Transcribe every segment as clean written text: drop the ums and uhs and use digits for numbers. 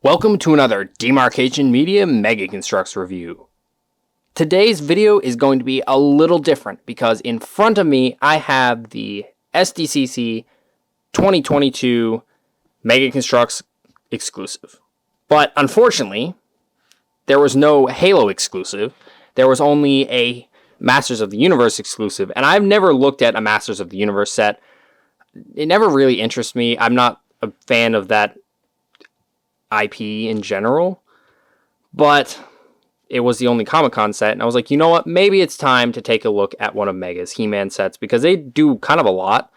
Welcome to another Demarcation Media Mega Construx review. Today's video is going to be a little different because in front of me I have the SDCC 2022 Mega Construx exclusive. But unfortunately, there was no Halo exclusive. There was only a Masters of the Universe exclusive, and I've never looked at a Masters of the Universe set. It never really interests me. I'm not a fan of that IP in general, but it was the only Comic-Con set, and I was like, you know what, maybe it's time to take a look at one of Mega's He-Man sets, because they do kind of a lot.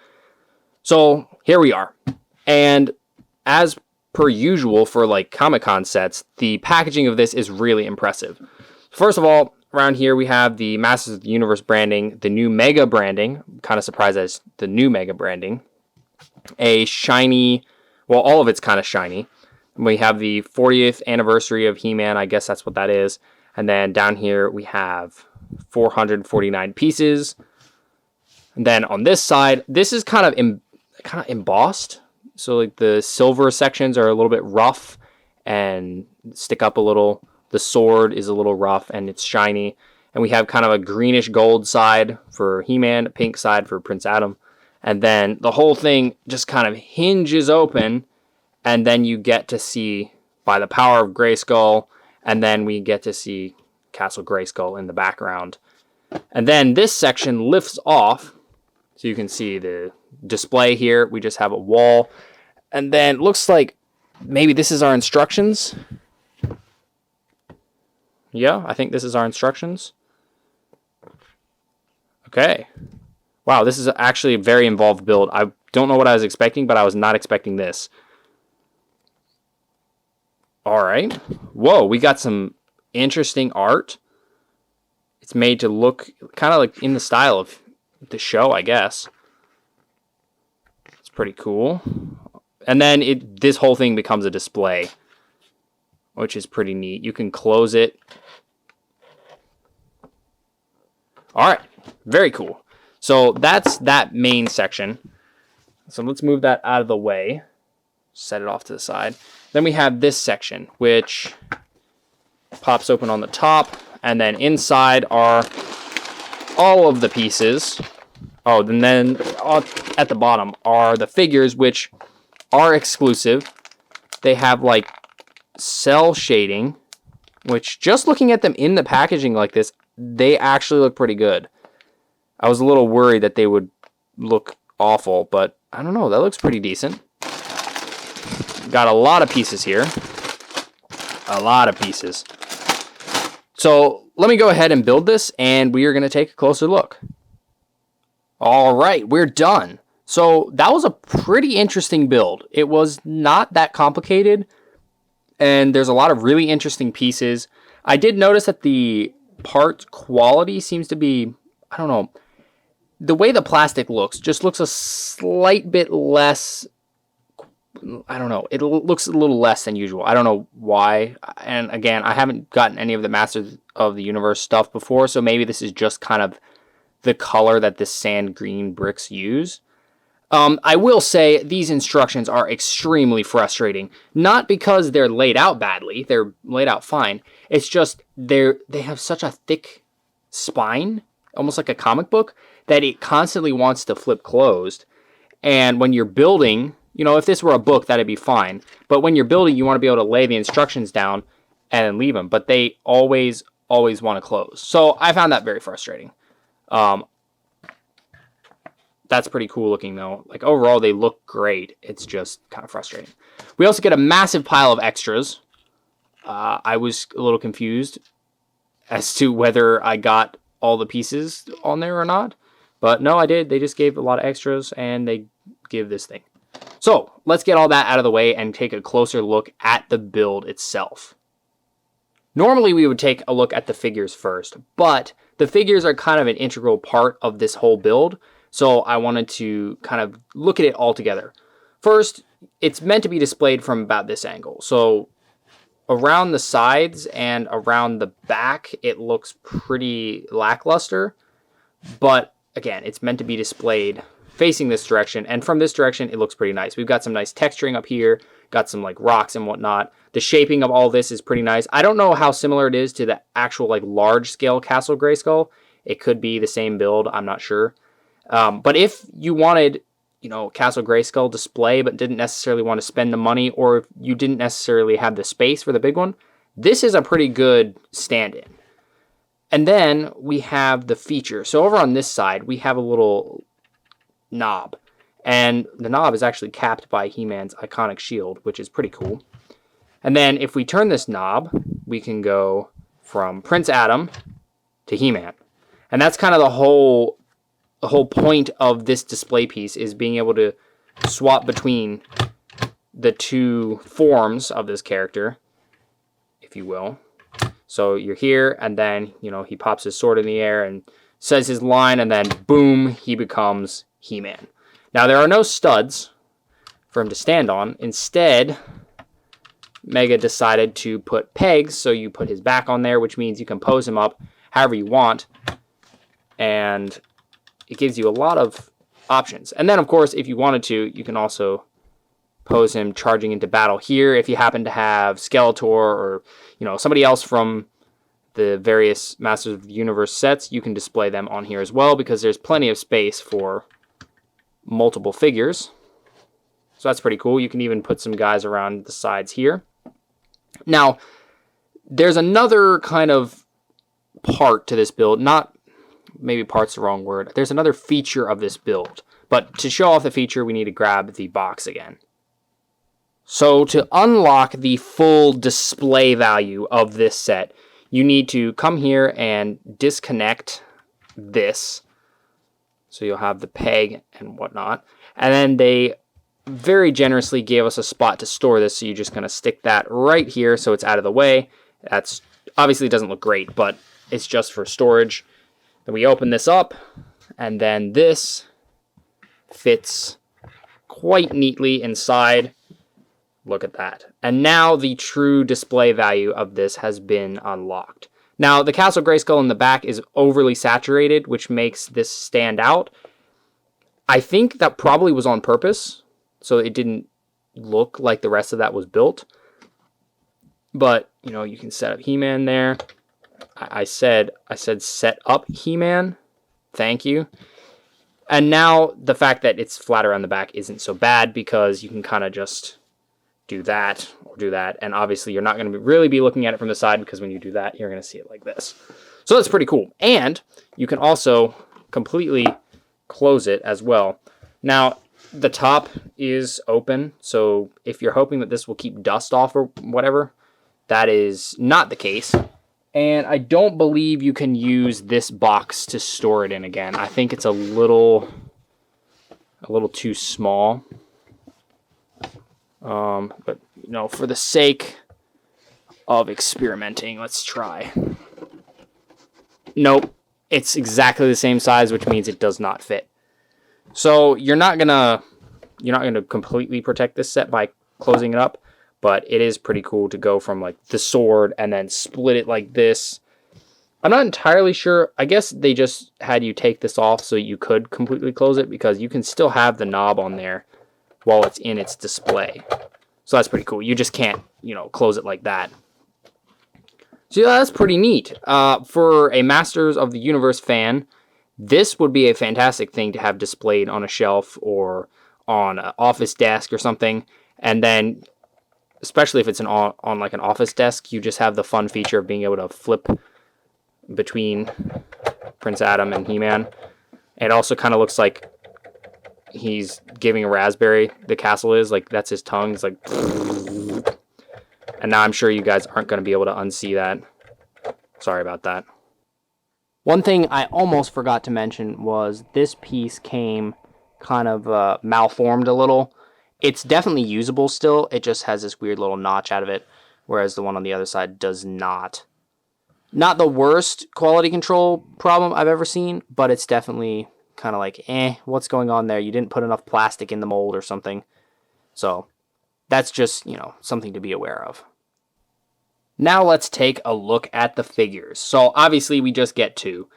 So here we are, and as per usual for like Comic-Con sets, the packaging of this is really impressive. First of all, around here we have the Masters of the Universe branding, the new Mega branding. I'm kind of surprised that it's the new Mega branding. A shiny, well, all of it's kind of shiny. We have the 40th anniversary of He-Man. I guess that's what that is. And then down here we have 449 pieces. And then on this side, this is kind of embossed. So like the silver sections are a little bit rough and stick up a little. The sword is a little rough and it's shiny. And we have kind of a greenish gold side for He-Man, a pink side for Prince Adam. And then the whole thing just kind of hinges open. And then you get to see by the Power of Greyskull, and then we get to see Castle Greyskull in the background. And then this section lifts off, so you can see the display here. We just have a wall, and then it looks like maybe this is our instructions. Yeah, I think this is our instructions. Okay. Wow, this is actually a very involved build. I don't know what I was expecting, but I was not expecting this. All right. Whoa, we got some interesting art. It's made to look kind of like in the style of the show, I guess. It's pretty cool. And then this whole thing becomes a display, which is pretty neat. You can close it. All right. Very cool. So that's that main section. So let's move that out of the way. Set it off to the side. Then we have this section, which pops open on the top, and then inside are all of the pieces. Oh, and then at the bottom are the figures, which are exclusive. They have like cell shading, which just looking at them in the packaging like this, they actually look pretty good. I was a little worried that they would look awful, but I don't know, that looks pretty decent. Got a lot of pieces here. A lot of pieces. So let me go ahead and build this, and we are going to take a closer look. All right, we're done. So that was a pretty interesting build. It was not that complicated, and there's a lot of really interesting pieces. I did notice that the part quality seems to be, I don't know, the way the plastic looks just looks a slight bit less. I don't know. It looks a little less than usual. I don't know why. And again, I haven't gotten any of the Masters of the Universe stuff before, so maybe this is just kind of the color that the sand green bricks use. I will say these instructions are extremely frustrating. Not because they're laid out badly. They're laid out fine. It's just they have such a thick spine, almost like a comic book, that it constantly wants to flip closed. And when you're building, you know, if this were a book, that'd be fine. But when you're building, you want to be able to lay the instructions down and then leave them. But they always want to close. So I found that very frustrating. That's pretty cool looking, though. Like, overall, they look great. It's just kind of frustrating. We also get a massive pile of extras. I was a little confused as to whether I got all the pieces on there or not. But no, I did. They just gave a lot of extras, and they give this thing. So let's get all that out of the way and take a closer look at the build itself. Normally we would take a look at the figures first, but the figures are kind of an integral part of this whole build, so I wanted to kind of look at it all together. First, it's meant to be displayed from about this angle. So around the sides and around the back, it looks pretty lackluster, but again, it's meant to be displayed facing this direction, and from this direction it looks pretty nice. We've got some nice texturing up here, got some like rocks and whatnot. The shaping of all this is pretty nice. I don't know how similar it is to the actual like large scale Castle Greyskull. It could be the same build, I'm not sure. But if you wanted, you know, Castle Greyskull display but didn't necessarily want to spend the money, or if you didn't necessarily have the space for the big one, this is a pretty good stand-in. And then we have the feature. So over on this side, we have a little knob. And the knob is actually capped by He-Man's iconic shield, which is pretty cool. And then if we turn this knob, we can go from Prince Adam to He-Man. And that's kind of the whole point of this display piece, is being able to swap between the two forms of this character, if you will. So you're here, and then, you know, he pops his sword in the air and says his line, and then boom, he becomes He-Man. Now, there are no studs for him to stand on. Instead, Mega decided to put pegs, so you put his back on there, which means you can pose him up however you want, and it gives you a lot of options. And then, of course, if you wanted to, you can also pose him charging into battle here. If you happen to have Skeletor or, you know, somebody else from the various Masters of the Universe sets, you can display them on here as well, because there's plenty of space for multiple figures. So that's pretty cool. You can even put some guys around the sides here. Now, there's another kind of part to this build. Not, maybe part's the wrong word. There's another feature of this build. But to show off the feature, we need to grab the box again. So to unlock the full display value of this set, you need to come here and disconnect this. So you'll have the peg and whatnot. And then they very generously gave us a spot to store this, so you're just going to stick that right here so it's out of the way. That's obviously doesn't look great, but it's just for storage. Then we open this up, and then this fits quite neatly inside. Look at that. And now the true display value of this has been unlocked. Now, the Castle Greyskull in the back is overly saturated, which makes this stand out. I think that probably was on purpose, so it didn't look like the rest of that was built. But, you know, you can set up He-Man there. I said set up He-Man. Thank you. And now the fact that it's flat around the back isn't so bad, because you can kind of just do that or do that, and obviously you're not going to really be looking at it from the side, because when you do that, you're going to see it like this. So that's pretty cool. And you can also completely close it as well. Now, the top is open, so if you're hoping that this will keep dust off or whatever, that is not the case. And I don't believe you can use this box to store it in again. I think it's a little too small. But, you know, for the sake of experimenting, let's try. Nope. It's exactly the same size, which means it does not fit. So you're not gonna completely protect this set by closing it up, but it is pretty cool to go from like the sword and then split it like this. I'm not entirely sure. I guess they just had you take this off so you could completely close it, because you can still have the knob on there while it's in its display. So that's pretty cool. You just can't, you know, close it like that. So yeah, that's pretty neat. For a Masters of the Universe fan, this would be a fantastic thing to have displayed on a shelf or on an office desk or something. And then, especially if it's on like an office desk, you just have the fun feature of being able to flip between Prince Adam and He-Man. It also kind of looks like he's giving a raspberry. The castle is like, that's his tongue. It's like, and now I'm sure you guys aren't going to be able to unsee that. Sorry about that. One thing I almost forgot to mention was this piece came kind of malformed a little. It's definitely usable still. It just has this weird little notch out of it, whereas the one on the other side does not. Not the worst quality control problem I've ever seen, but it's definitely kind of like, what's going on there? You didn't put enough plastic in the mold or something. So that's just, you know, something to be aware of. Now let's take a look at the figures. So obviously we just get two.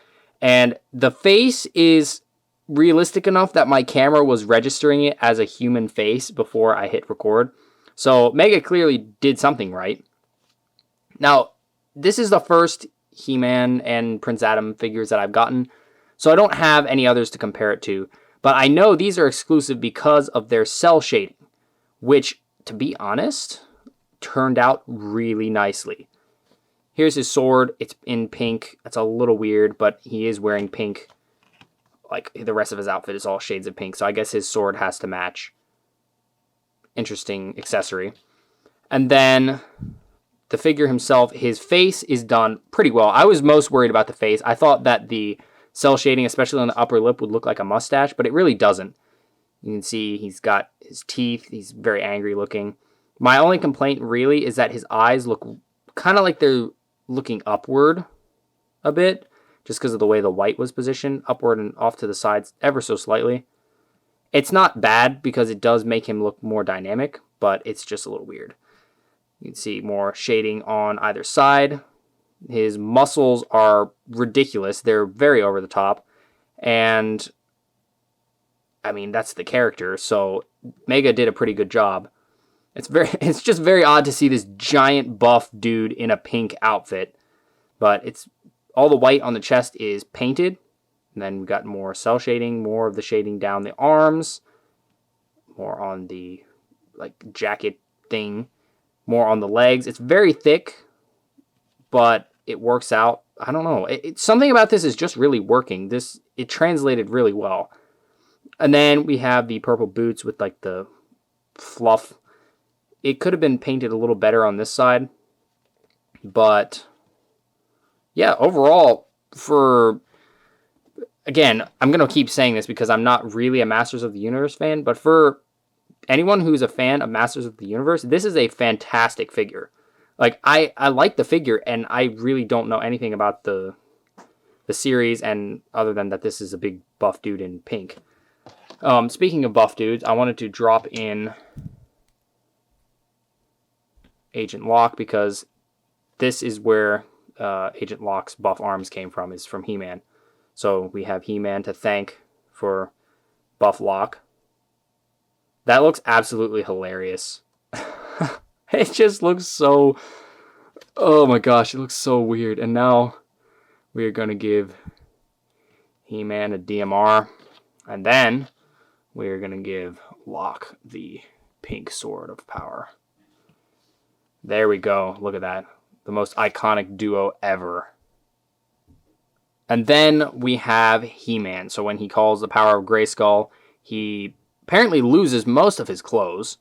And the face is realistic enough that my camera was registering it as a human face before I hit record. So Mega clearly did something right. Now, this is the first He-Man and Prince Adam figures that I've gotten, so I don't have any others to compare it to. But I know these are exclusive because of their cell shading, which, to be honest, turned out really nicely. Here's his sword. It's in pink. That's a little weird, but he is wearing pink. Like, the rest of his outfit is all shades of pink, so I guess his sword has to match. Interesting accessory. And then the figure himself, his face is done pretty well. I was most worried about the face. I thought that the cell shading, especially on the upper lip, would look like a mustache, but it really doesn't. You can see he's got his teeth. He's very angry looking. My only complaint really is that his eyes look kind of like they're looking upward a bit, just because of the way the white was positioned, upward and off to the sides ever so slightly. It's not bad because it does make him look more dynamic, but it's just a little weird. You can see more shading on either side. His muscles are ridiculous. They're very over the top. And, I mean, that's the character, so Mega did a pretty good job. It's just very odd to see this giant buff dude in a pink outfit, but it's all the white on the chest is painted. And then we got more cell shading, more of the shading down the arms, more on the like jacket thing, more on the legs. It's very thick, but it works out. I don't know. Something about this is just really working. It translated really well. And then we have the purple boots with like the fluff. It could have been painted a little better on this side, but yeah, overall, again, I'm going to keep saying this because I'm not really a Masters of the Universe fan, but for anyone who's a fan of Masters of the Universe, this is a fantastic figure. Like, I like the figure, and I really don't know anything about the series, and other than that this is a big buff dude in pink. Speaking of buff dudes, I wanted to drop in Agent Locke, because this is where Agent Locke's buff arms came from, is from He-Man. So we have He-Man to thank for buff Locke. That looks absolutely hilarious. It just looks so... Oh my gosh, it looks so weird. And now we are going to give He-Man a DMR. And then we are going to give Locke the pink sword of power. There we go. Look at that. The most iconic duo ever. And then we have He-Man. So when he calls the Power of Greyskull, he apparently loses most of his clothes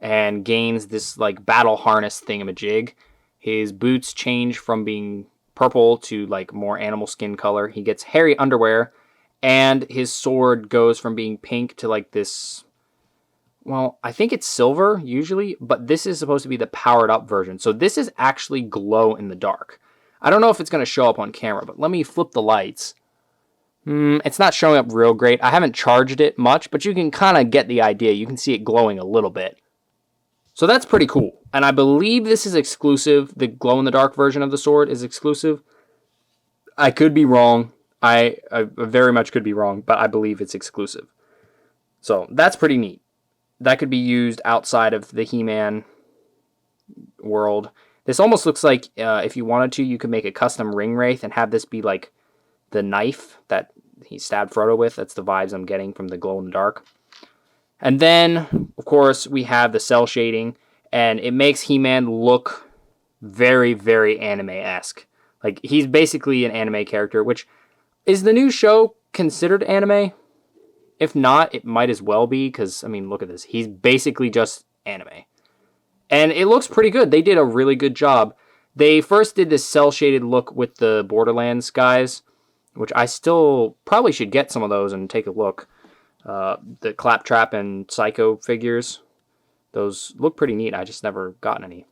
and gains this like battle harness thingamajig. His boots change from being purple to like more animal skin color. He gets hairy underwear, and his sword goes from being pink to like this... Well, I think it's silver, usually, but this is supposed to be the powered-up version. So this is actually glow in the dark. I don't know if it's going to show up on camera, but let me flip the lights. It's not showing up real great. I haven't charged it much, but you can kind of get the idea. You can see it glowing a little bit. So that's pretty cool. And I believe this is exclusive. The glow-in-the-dark version of the sword is exclusive. I could be wrong. I very much could be wrong, but I believe it's exclusive. So that's pretty neat. That could be used outside of the He-Man world. This almost looks like, if you wanted to, you could make a custom ring wraith and have this be like the knife that he stabbed Frodo with. That's the vibes I'm getting from the glow in the dark. And then, of course, we have the cell shading, and it makes He-Man look very, very anime-esque. Like, he's basically an anime character, which is the new show considered anime? If not, it might as well be, because, I mean, look at this. He's basically just anime. And it looks pretty good. They did a really good job. They first did this cel-shaded look with the Borderlands guys, which I still probably should get some of those and take a look. The Claptrap and Psycho figures, those look pretty neat. I just never gotten any.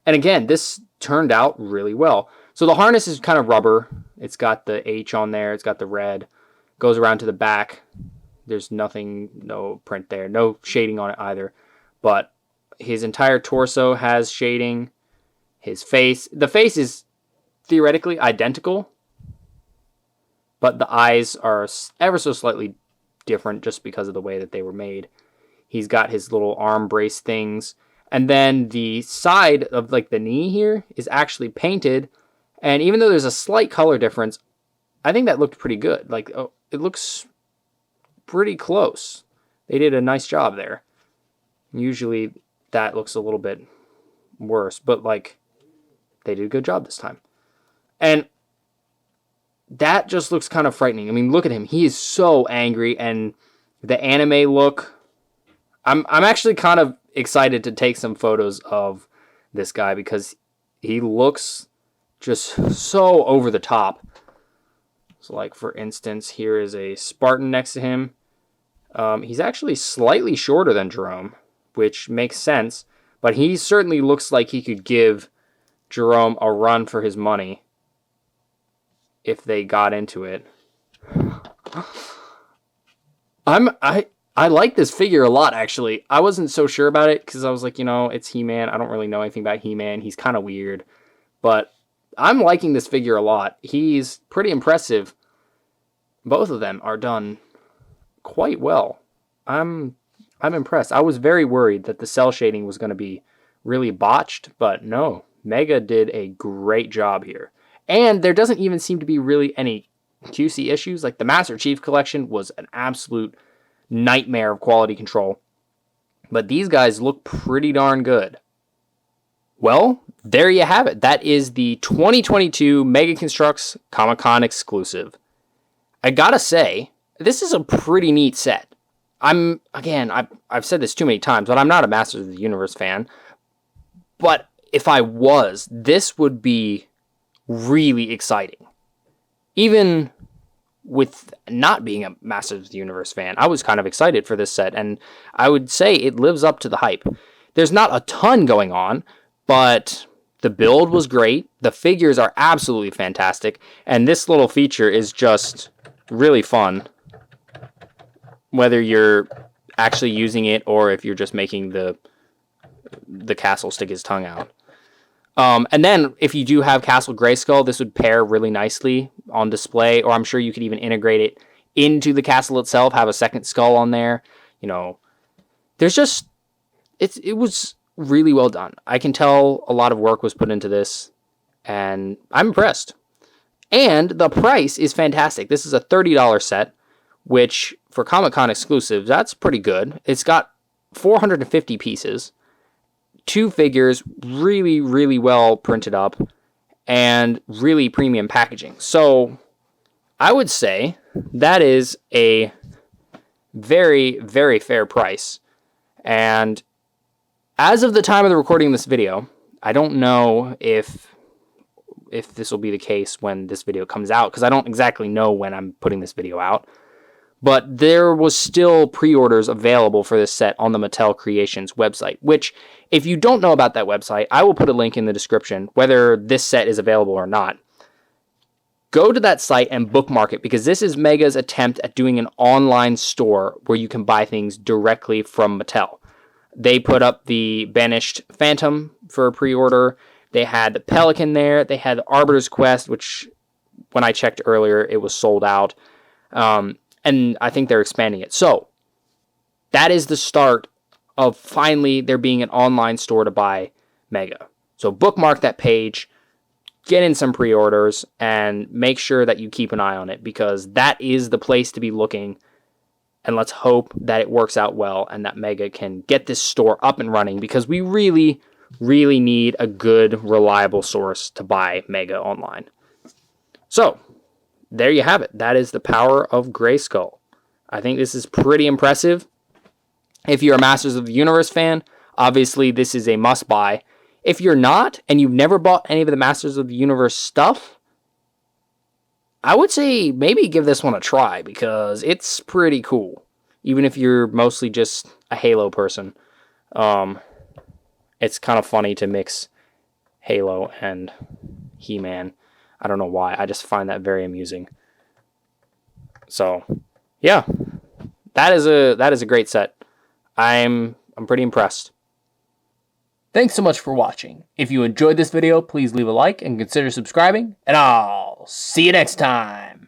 And again, this turned out really well. So the harness is kind of rubber. It's got the H on there. It's got the red. Goes around to the back. There's nothing, no print there. No shading on it either. But his entire torso has shading. The face is theoretically identical. but the eyes are ever so slightly different just because of the way that they were made. He's got his little arm brace things. And then the side of like the knee here is actually painted. And even though there's a slight color difference, I think that looked pretty good. Like, oh, it looks pretty close. They did a nice job there. Usually that looks a little bit worse, but like they did a good job this time. And that just looks kind of frightening. I mean, look at him. He is so angry, and the anime look. I'm actually kind of excited to take some photos of this guy because he looks just so over the top. So, like, for instance, here is a Spartan next to him. He's actually slightly shorter than Jerome, which makes sense. But he certainly looks like he could give Jerome a run for his money if they got into it. I like this figure a lot, actually. I wasn't so sure about it because I was like, you know, it's He-Man. I don't really know anything about He-Man. He's kind of weird. But I'm liking this figure a lot. He's pretty impressive. Both of them are done quite well. I'm impressed. I was very worried that the cell shading was going to be really botched, but no. Mega did a great job here. And there doesn't even seem to be really any QC issues. Like the Master Chief Collection was an absolute nightmare of quality control. But these guys look pretty darn good. Well, there you have it. That is the 2022 Mega Construx Comic-Con exclusive. I gotta say, this is a pretty neat set. I've said this too many times, but I'm not a Masters of the Universe fan. But if I was, this would be really exciting. Even with not being a Masters of the Universe fan, I was kind of excited for this set, and I would say it lives up to the hype. There's not a ton going on, but the build was great. The figures are absolutely fantastic, and this little feature is just really fun, whether you're actually using it or if you're just making the Castle stick his tongue out. And then if you do have Castle Greyskull, this would pair really nicely on display, or I'm sure you could even integrate it into the castle itself, have a second skull on there. You know, there's just, it was really well done. I can tell a lot of work was put into this, and I'm impressed. And the price is fantastic. This is a $30 set, which for Comic-Con exclusives, that's pretty good. It's got 450 pieces. 2 figures, really, really well printed up, and really premium packaging. So I would say that is a very, very fair price. And as of the time of the recording of this video, I don't know if this will be the case when this video comes out, because I don't exactly know when I'm putting this video out. But there was still pre-orders available for this set on the Mattel Creations website, which, if you don't know about that website, I will put a link in the description, whether this set is available or not. Go to that site and bookmark it, because this is Mega's attempt at doing an online store where you can buy things directly from Mattel. They put up the Banished Phantom for a pre-order. They had the Pelican there. They had the Arbiter's Quest, which, when I checked earlier, it was sold out. And I think they're expanding it. So, that is the start of finally there being an online store to buy Mega. So, bookmark that page, get in some pre-orders, and make sure that you keep an eye on it, because that is the place to be looking. And let's hope that it works out well and that Mega can get this store up and running, because we really, really need a good, reliable source to buy Mega online. So, there you have it. That is the Power of Greyskull. I think this is pretty impressive. If you're a Masters of the Universe fan, obviously this is a must-buy. If you're not, and you've never bought any of the Masters of the Universe stuff, I would say maybe give this one a try, because it's pretty cool. Even if you're mostly just a Halo person. It's kind of funny to mix Halo and He-Man. I don't know why. I just find that very amusing. So, yeah. That is a great set. I'm pretty impressed. Thanks so much for watching. If you enjoyed this video, please leave a like and consider subscribing, and I'll see you next time.